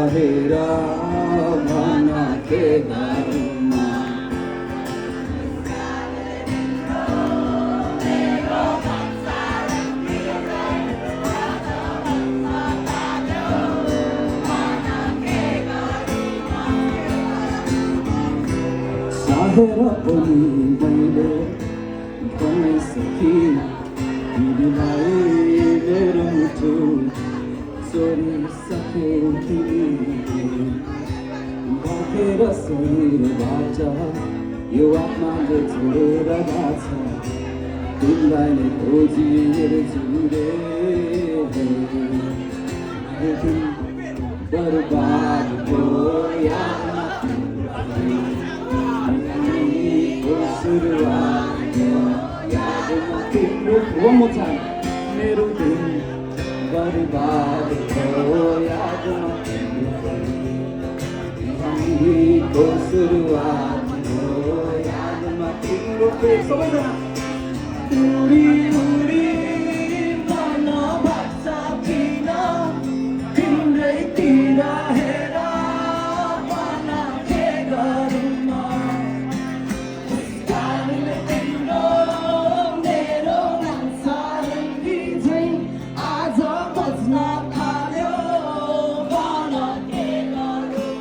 चाहेर भन के गरौँ चाहेर पनि मैले भन्नै सकिनँ तिमीलाई मेरो मुटु चोरिसक्यौ तिमीले भर्खेर शरीरबाट यो आत्माले छोडेर गएको छ तिमीलाई नै खोजिरहेछु रे बर्बाद भयो यादमा सुरुवात यादमा तिम्रो one more time मेरो दिन बर्बाद भयो यादमा तिम्रो सुरुवात भयो यादमा तिम्रो सबैजना उडी उडी मन भाग्छ किन तिम्रैतिर हेर भन के गरौँ मेरो मन सारङ्गी झैँ आज बज्न थाल्यो भन के गरौँ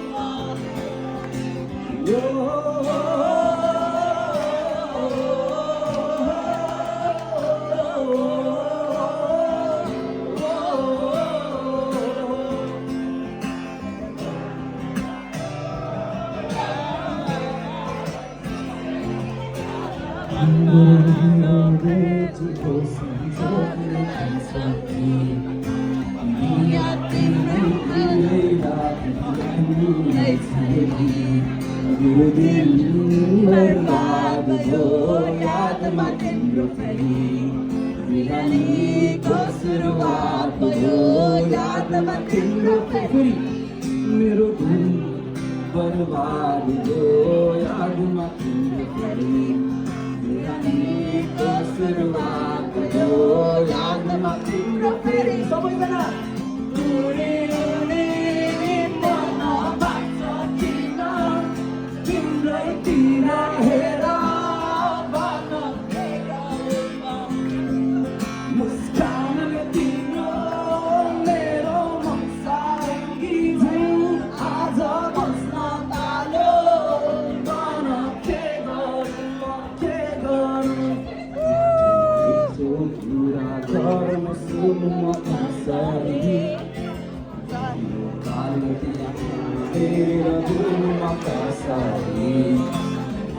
बर्बाद भयो यादमा तिम्रो फेरि बिहानीको सुरुवात भयो यादमा तिम्रो फेरि मेरो दिन बर्बाद भयो यादमा तिम्रो फेरि बिहानीको सुरुवात भयो यादमा तिम्रो फेरि सबैजना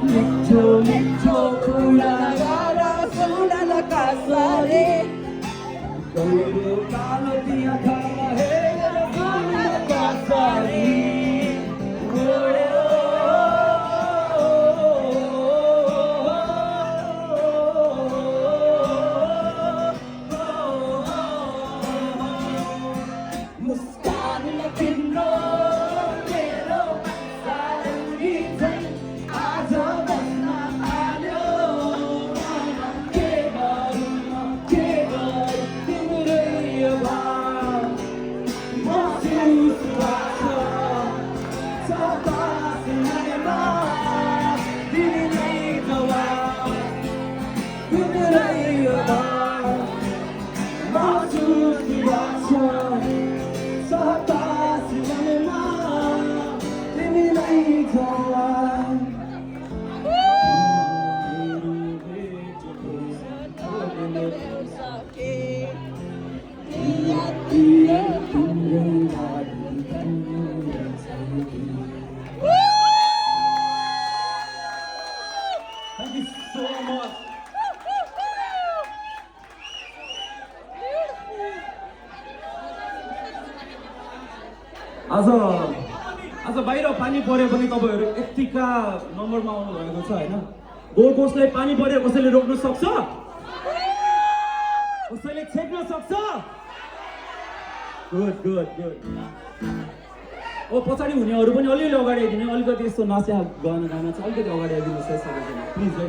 मिठो मिठो कुरा गर सुनल कसरी कहिले कालो दिया खाना हेरेर सुनल कसरी मुस्कानले तिम्रो मेरो सारङ्गी झैँ आज बस्न थाल्यो के गरौँ तिम्रै भाव महसुस भएको छ सतास मनमा तिमीलाई जवाब तिम्रै भाव महसुस भएको छ सतास मनमा तिमीलाई जवाब Thank you so much. आज बाहिर पानी पर्यो भने तपाईहरु यतिका नम्बरमा आउनु भएको छ हैन गोल्ड कोस्टलाई पानी पर्यो कसैले रोक्न सक्छ कसैले छेक्न सक्छ गुड ओ पछाडी हुनेहरु पनि अलिअलि अगाडि आइदिने अलिकति यस्तो नास्या गर्न गाना छ अलिकति अगाडि आइदिनुस् है सबैजना प्लिज है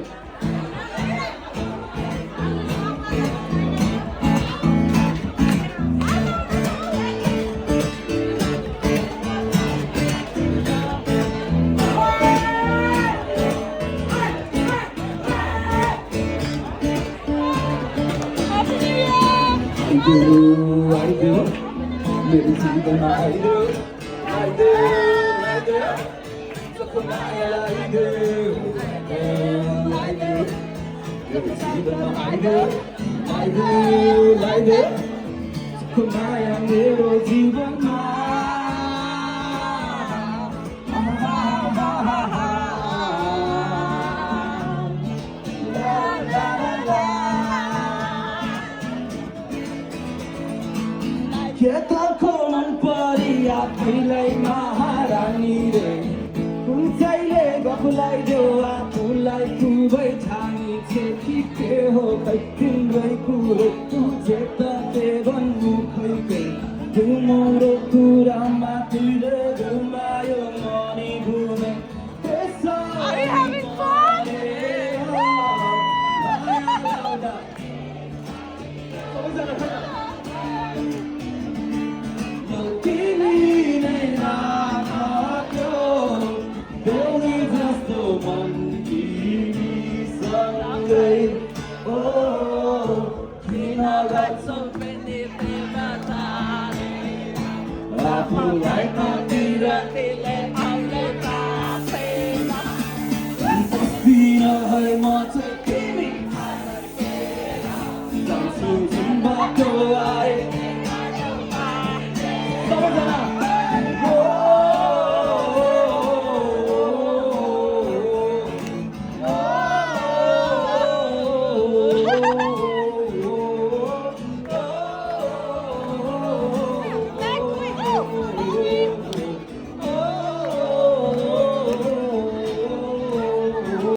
जीवनमा आइदेऊ सबको माया लगाइदेऊ मेरो जीवनमा आइदेऊ सबको माया मेरो जीवनमा खेतको मन परी आफैलाई महारानी रे कुन्छैले गफुलाई देऊ आफूलाई खुबै छानी छे कि के हो खै तिम्रै कुरो तुझे त के भन्नु खै तिम्रो कुरा